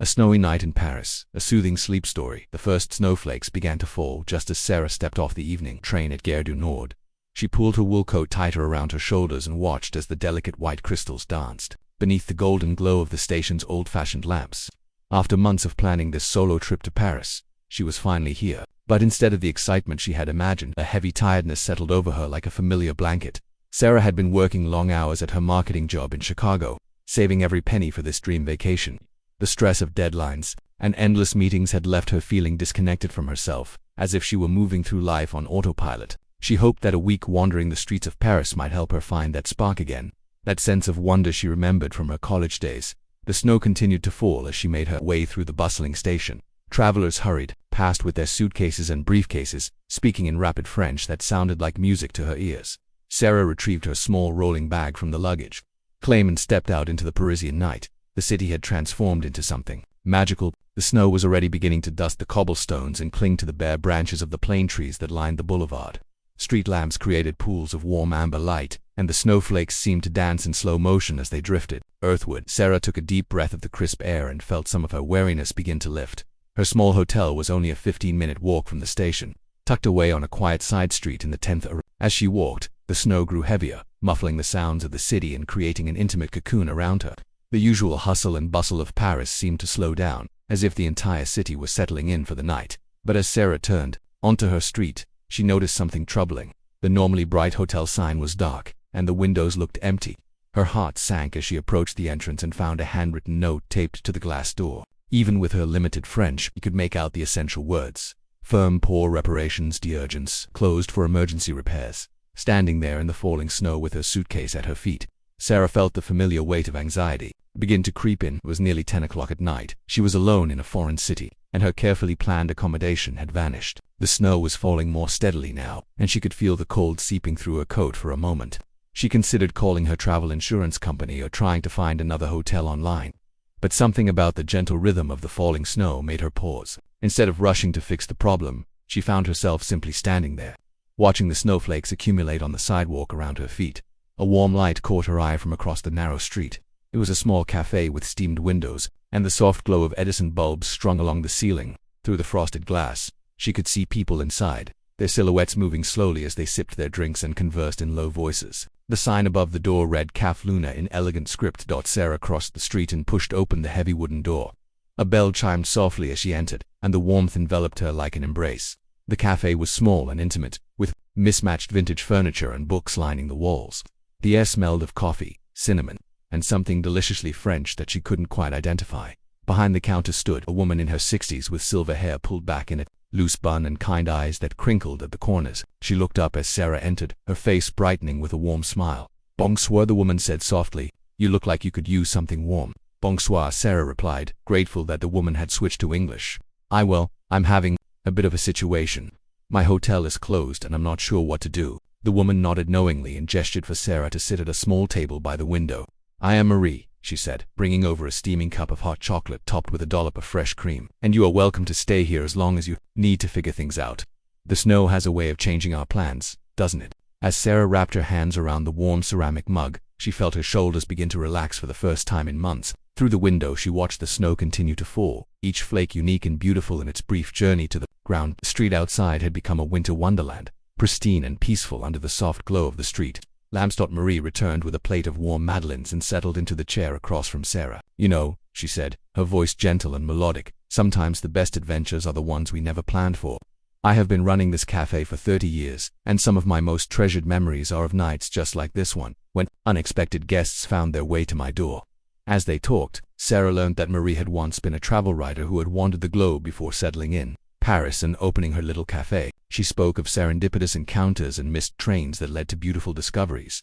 A snowy night in Paris, a soothing sleep story. The first snowflakes began to fall just as Sarah stepped off the evening train at Gare du Nord. She pulled her wool coat tighter around her shoulders and watched as the delicate white crystals danced beneath the golden glow of the station's old-fashioned lamps. After months of planning this solo trip to Paris, she was finally here. But instead of the excitement she had imagined, a heavy tiredness settled over her like a familiar blanket. Sarah had been working long hours at her marketing job in Chicago, saving every penny for this dream vacation. The stress of deadlines and endless meetings had left her feeling disconnected from herself, as if she were moving through life on autopilot. She hoped that a week wandering the streets of Paris might help her find that spark again, that sense of wonder she remembered from her college days. The snow continued to fall as she made her way through the bustling station. Travelers hurried past with their suitcases and briefcases, speaking in rapid French that sounded like music to her ears. Sarah retrieved her small rolling bag from the luggage claim and stepped out into the Parisian night. The city had transformed into something magical. The snow was already beginning to dust the cobblestones and cling to the bare branches of the plane trees that lined the boulevard. Street lamps created pools of warm amber light, and the snowflakes seemed to dance in slow motion as they drifted earthward. Sarah took a deep breath of the crisp air and felt some of her weariness begin to lift. Her small hotel was only a 15-minute walk from the station, tucked away on a quiet side street in the 10th arrondissement. As she walked, the snow grew heavier, muffling the sounds of the city and creating an intimate cocoon around her. The usual hustle and bustle of Paris seemed to slow down, as if the entire city was settling in for the night. But as Sarah turned onto her street, she noticed something troubling. The normally bright hotel sign was dark, and the windows looked empty. Her heart sank as she approached the entrance and found a handwritten note taped to the glass door. Even with her limited French, she could make out the essential words: "Firm pour reparations d'urgence, closed for emergency repairs." Standing there in the falling snow with her suitcase at her feet, Sarah felt the familiar weight of anxiety begin to creep in. It was nearly 10 o'clock at night. She was alone in a foreign city, and her carefully planned accommodation had vanished. The snow was falling more steadily now, and she could feel the cold seeping through her coat for a moment. She considered calling her travel insurance company or trying to find another hotel online. But something about the gentle rhythm of the falling snow made her pause. Instead of rushing to fix the problem, she found herself simply standing there, watching the snowflakes accumulate on the sidewalk around her feet. A warm light caught her eye from across the narrow street. It was a small cafe with steamed windows, and the soft glow of Edison bulbs strung along the ceiling. Through the frosted glass, she could see people inside, their silhouettes moving slowly as they sipped their drinks and conversed in low voices. The sign above the door read "Caf Luna" in elegant script. Sarah crossed the street and pushed open the heavy wooden door. A bell chimed softly as she entered, and the warmth enveloped her like an embrace. The cafe was small and intimate, with mismatched vintage furniture and books lining the walls. The air smelled of coffee, cinnamon, and something deliciously French that she couldn't quite identify. Behind the counter stood a woman in her 60s with silver hair pulled back in a loose bun and kind eyes that crinkled at the corners. She looked up as Sarah entered, her face brightening with a warm smile. "Bonsoir," the woman said softly. "You look like you could use something warm." "Bonsoir," Sarah replied, grateful that the woman had switched to English. I'm having a bit of a situation. My hotel is closed and I'm not sure what to do." The woman nodded knowingly and gestured for Sarah to sit at a small table by the window. "I am Marie," she said, bringing over a steaming cup of hot chocolate topped with a dollop of fresh cream. "And you are welcome to stay here as long as you need to figure things out. The snow has a way of changing our plans, doesn't it?" As Sarah wrapped her hands around the warm ceramic mug, she felt her shoulders begin to relax for the first time in months. Through the window she watched the snow continue to fall, each flake unique and beautiful in its brief journey to the ground. The street outside had become a winter wonderland, pristine and peaceful under the soft glow of the street lamps. Marie returned with a plate of warm madeleines and settled into the chair across from Sarah. "You know," she said, her voice gentle and melodic, "sometimes the best adventures are the ones we never planned for. I have been running this cafe for 30 years, and some of my most treasured memories are of nights just like this one, when unexpected guests found their way to my door." As they talked, Sarah learned that Marie had once been a travel writer who had wandered the globe before settling in Paris and opening her little cafe. She spoke of serendipitous encounters and missed trains that led to beautiful discoveries,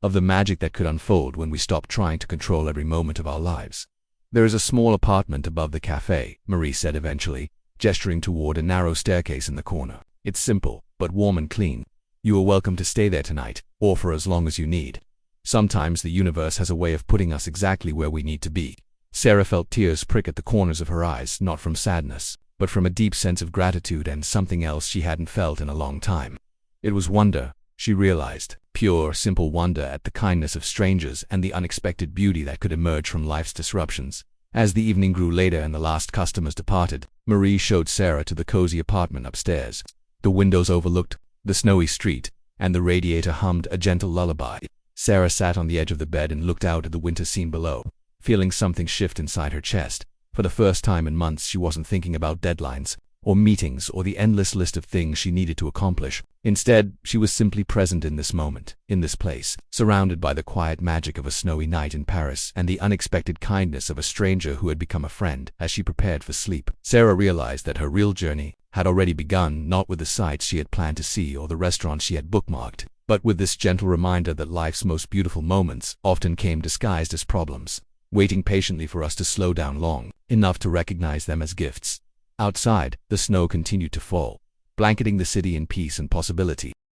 of the magic that could unfold when we stopped trying to control every moment of our lives. "There is a small apartment above the cafe," Marie said eventually, gesturing toward a narrow staircase in the corner. "It's simple, but warm and clean. You are welcome to stay there tonight, or for as long as you need. Sometimes the universe has a way of putting us exactly where we need to be." Sarah felt tears prick at the corners of her eyes, not from sadness, but from a deep sense of gratitude and something else she hadn't felt in a long time. It was wonder, she realized, pure, simple wonder at the kindness of strangers and the unexpected beauty that could emerge from life's disruptions. As the evening grew later and the last customers departed, Marie showed Sarah to the cozy apartment upstairs. The windows overlooked the snowy street, and the radiator hummed a gentle lullaby. Sarah sat on the edge of the bed and looked out at the winter scene below, feeling something shift inside her chest. For the first time in months, she wasn't thinking about deadlines, or meetings, or the endless list of things she needed to accomplish. Instead, she was simply present in this moment, in this place, surrounded by the quiet magic of a snowy night in Paris and the unexpected kindness of a stranger who had become a friend. As she prepared for sleep, Sarah realized that her real journey had already begun, not with the sights she had planned to see or the restaurants she had bookmarked, but with this gentle reminder that life's most beautiful moments often came disguised as problems, waiting patiently for us to slow down long enough to recognize them as gifts. Outside, the snow continued to fall, blanketing the city in peace and possibility.